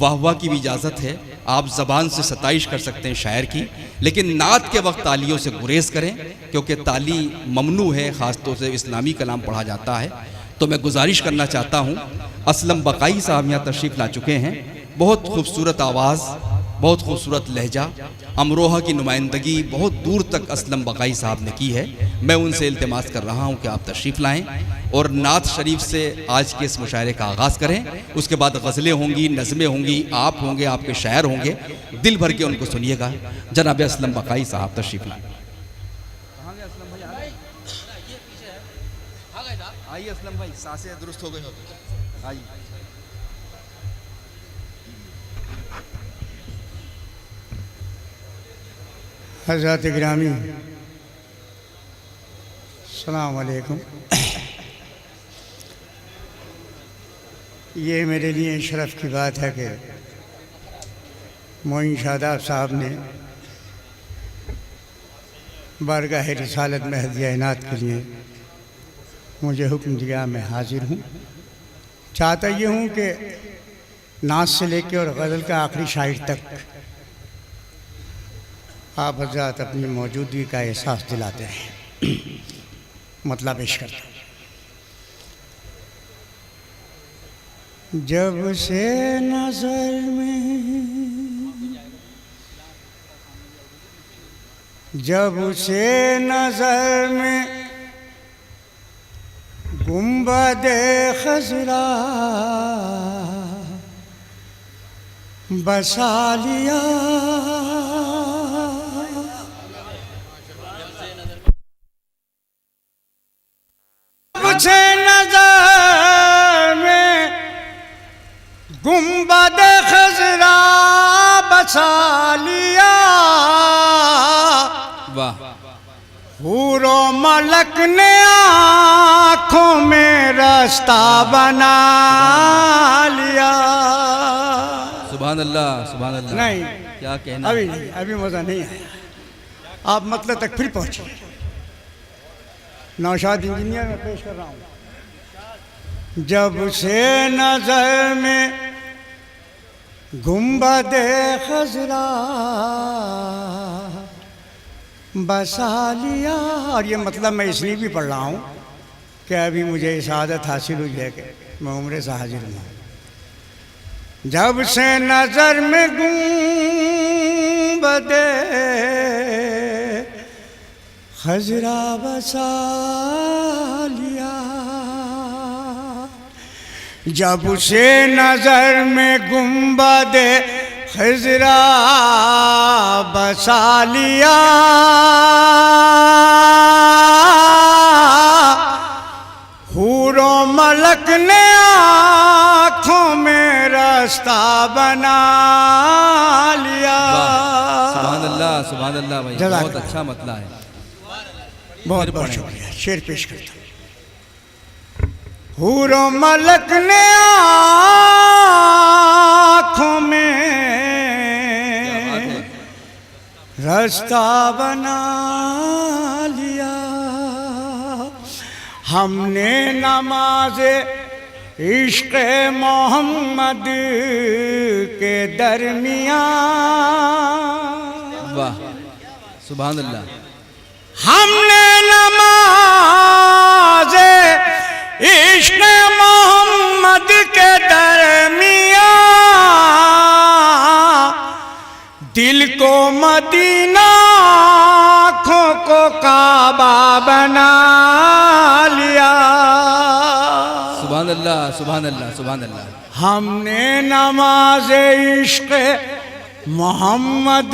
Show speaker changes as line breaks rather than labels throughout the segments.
वाह वाह की भी इजाज़त है, आप ज़बान से सताइश कर सकते हैं शायर की, लेकिन नात के वक्त तालियों से गुरेज करें, क्योंकि ताली ममनू है, ख़ास तौर से इस्लामी कलाम पढ़ा जाता है। तो मैं गुजारिश करना चाहता हूँ, असलम बकाई साहब यहाँ तशरीफ़ ला चुके हैं। बहुत खूबसूरत आवाज़, बहुत खूबसूरत लहजा, अमरोहा की नुमाइंदगी बहुत दूर तक असलम बकाई साहब ने की है। मैं उनसे इल्तिमास कर रहा हूँ कि आप तशरीफ़ लाएँ और नात शरीफ से आज के इस मुशायरे का आगाज़ करें। उसके बाद गज़लें होंगी, नज़में होंगी, आप होंगे, आपके शायर होंगे, दिल भर के उनको सुनिएगा। जनाब असलम बकाई साहब तशरीफ़ लाएँ। आइए असलम भाई, सांसें दुरुस्त हो गई हो तो आइए।
हज़रत गिरामी अस्सलाम वालेकुम। ये मेरे लिए शरफ़ की बात है कि मोइन शादाब साहब ने बारगाह रिसालत में हदिया इनात के लिए मुझे हुक्म दिया, मैं हाजिर हूँ। चाहता ये हूँ कि नात से लेकर और गज़ल का आखिरी शायर तक आप हज़रात अपनी मौजूदगी का एहसास दिलाते हैं। मतलब पेश करता हूँ। जब से नज़र में गुंबदे खज़रा बसा लिया, मुझे नज़र में गुंबदे खज़रा बसा लिया।
वाह।
हूरो मलक ने आँखों में रास्ता बना लिया।
सुभान अल्लाह, सुभान अल्लाह।
नहीं,
क्या कहना,
अभी नहीं, अभी मज़ा नहीं आया। आप मतलब तक फिर पहुँचे। नौशाद इंजीनियर में पेश कर रहा हूँ। जब से नज़र में गुंबदे खज़रा बसा लिया। और ये मतलब मैं इसलिए भी पढ़ रहा हूँ कि अभी मुझे इस आदत हासिल हुई है कि मैं उम्र से हाजिर हूँ। जब से नज़र में गुंबदे खज़रा बसा लिया, जब से नज़र में गुंबदे खज़रा बसा लिया, हूरो मलक ने आँखों में रास्ता बना लिया।
सुभान अल्लाह, सुभान अल्लाह भाई, बहुत अच्छा मतला है।
बहुत बहुत शुक्रिया। शेर पेश करता हूँ। हूरो मलक ने आँखों में रास्ता बना लिया, हमने नमाज़े इश्क़ मोहम्मद के दरमियाँ।
वाह, सुभान अल्लाह।
हमने नमाज़े इश्क़ मोहम्मद के दरमियाँ दिल को मदीना, आँखों को काबा बना लिया।
सुभान अल्लाह, सुभान अल्लाह, सुभान अल्लाह।
हमने नमाज़े इश्क़ मोहम्मद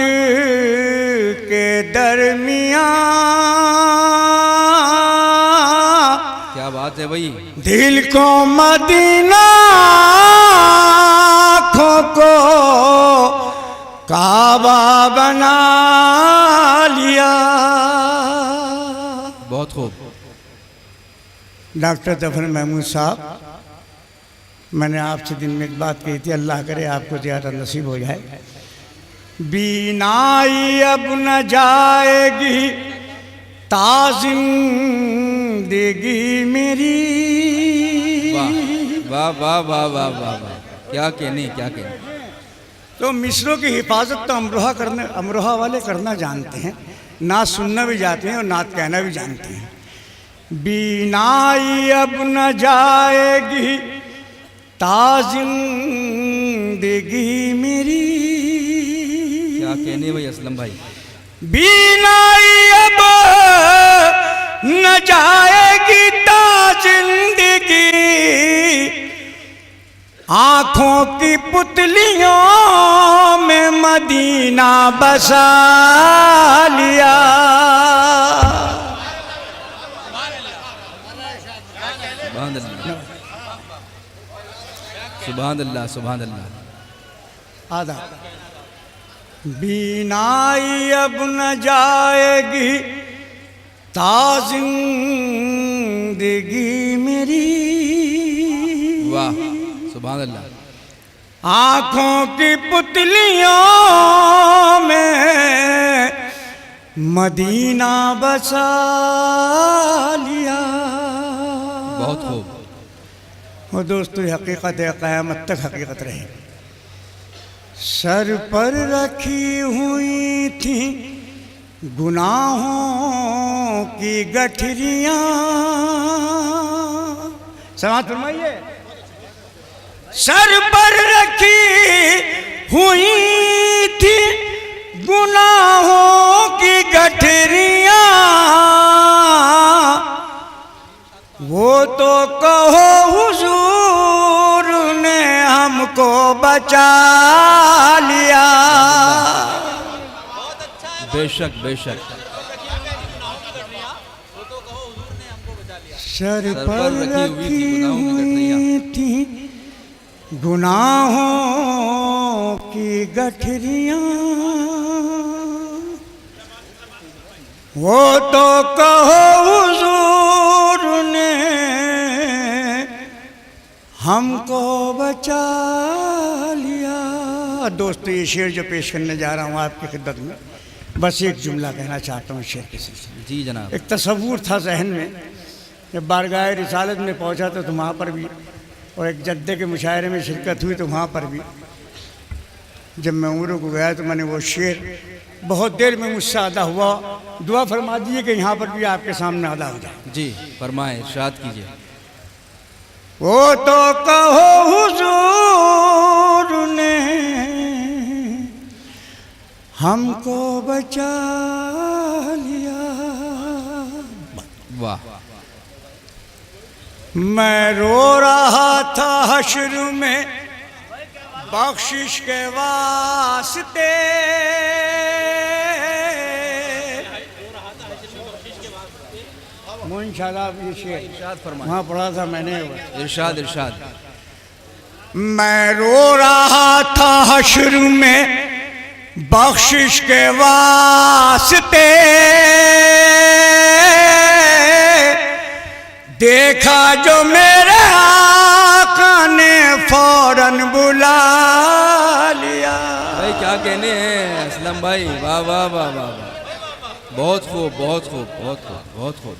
के दरमियाँ,
क्या बात है भाई,
दिल को मदीना, आँखों को काबा बना लिया।
बहुत खूब।
डॉक्टर जफर महमूद साहब, मैंने आपसे दिन में एक बात कही थी, अल्लाह करे आपको ज़्यादा नसीब हो जाए। बीनाई अब न जाएगी ताज़िंदगी मेरी।
वाह वाह वाह वाह वाह वाह, क्या कहने, क्या कहने।
तो मिसरों की हिफाजत तो अमरोहा वाले करना जानते हैं, नात सुनना भी जानते हैं और नात कहना भी जानते हैं। बीनाई अब न जाएगी ताज़िंदगी मेरी,
क्या कहने भाई असलम भाई।
बीनाई अब न जाएगी ताज़िंदगी, आँखों की पुतलियों में मदीना बसा लिया।
सुभान अल्लाह, सुभान अल्लाह।
आधा बीनाई अब न जाएगी ताज़िंदगी मेरी,
वाह सुभान अल्लाह।
आँखों की पुतलियों में मदीना बसा लिया।
बहुत खूब।
वो दोस्तों ये हकीकत है, क़यामत तक हकीकत रहे। सर पर रखी हुई थी गुनाहों की गठरियाँ, समाअत फरमाइए। सर पर रखी हुई थी गुनाहों की गठरियाँ, वो तो कहो हुजूर ने हमको बचा लिया।
बेशक बेशक।
सर पर रखी हुई थी गुनाहों की गठरियाँ, वो तो कहो हुजूर ने हमको बचा लिया। दोस्तों ये शेर जो पेश करने जा रहा हूँ आपकी खिदमत में, बस एक जुमला कहना चाहता हूँ शेर के सिलसिले।
जी जनाब।
एक तसव्वुर था जहन में, जब बारगाह रिसालत में पहुँचा तो वहाँ पर भी, और एक जद्दे के मुशायरे में शिरकत हुई तो वहाँ पर भी जब मैं उम्र को गया तो मैंने वो शेर बहुत देर में मुझसे अदा हुआ। दुआ फरमा दीजिए कि यहाँ पर भी आपके सामने अदा हो जाए।
जी फरमाएं, इरशाद कीजिए।
वो तो कहो हुजूर ने हमको बचा लिया।
वाह।
मैं रो रहा था हश्र में बख्शिश के वास्ते, इंशाअल्लाह ये शेर
इरशाद फरमाएं।
वहाँ पढ़ा था मैंने।
इरशाद इरशाद।
मैं रो रहा था हश्र में बख्शिश के वास्ते, देखा जो मेरे आका ने फौरन बुला लिया।
भाई क्या कहने हैं असलम भाई, वाह वाह वाह वाह। बहुत खूब बहुत खूब बहुत खूब बहुत खूब।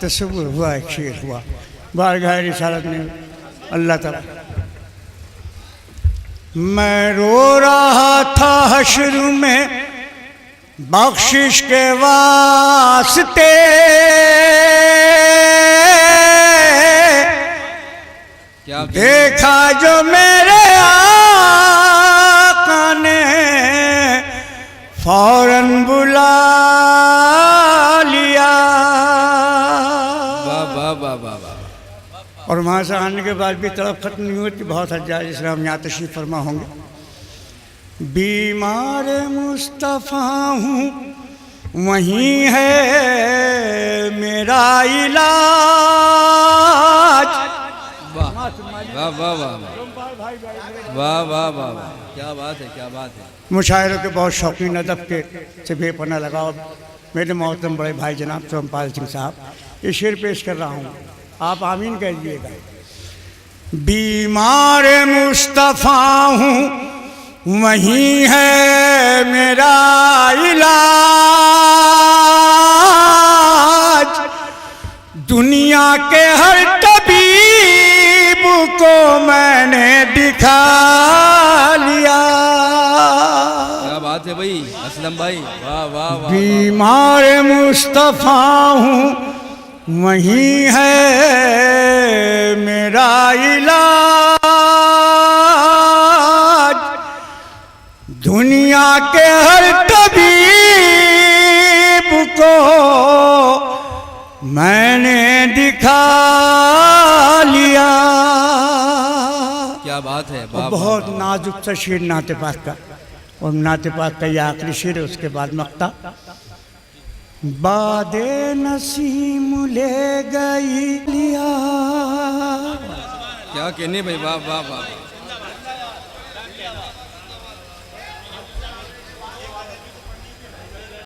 तस्वुर हुआ, एक शेर हुआ बारगाह रिसालत में अल्लाह ताला। मैं रो रहा था हश्र में बख्शिश के वास्ते,
क्या
देखा जो मेरे आका ने फौरन बुला लिया।
वाह वाह वाह वाह वाह।
और वहाँ से आने के बाद भी तड़प खत्म नहीं होती। बहुत हज़ार इस्लाम यहाँ तशरीफ़ फरमा होंगे। बीमार मुस्तफ़ा हूँ वहीं है मेरा इलाज।
वाह वाह वाह वाह वाह वाह वाह वाह। क्या बात है, क्या बात है।
मुशायरों के बहुत शौकीन अदब के से बेपना लगाओ मेरे मोहतरम बड़े भाई जनाब सोमपाल सिंह साहब, ये शेर पेश कर रहा हूँ, आप आमीन कह दीजिएगा। बीमार मुस्तफ़ा हूँ वहीं है मेरा इलाज, दुनिया के हर तबीब को मैंने दिखा लिया।
वही असलम भाई, वाह वाह वाह।
बीमार मुस्तफ़ा हूँ वहीं है मेरा इलाज, दुनिया के हर तबीब को मैंने दिखा लिया।
क्या बात है,
और बहुत नाजुक सा शेर नाते पाक का, और नाते पाक का ये आखिरी शेर है, उसके बाद मक्ता। बादे नसीम ले गई लिया।
क्या कहने भाई, वाह वाह वाह।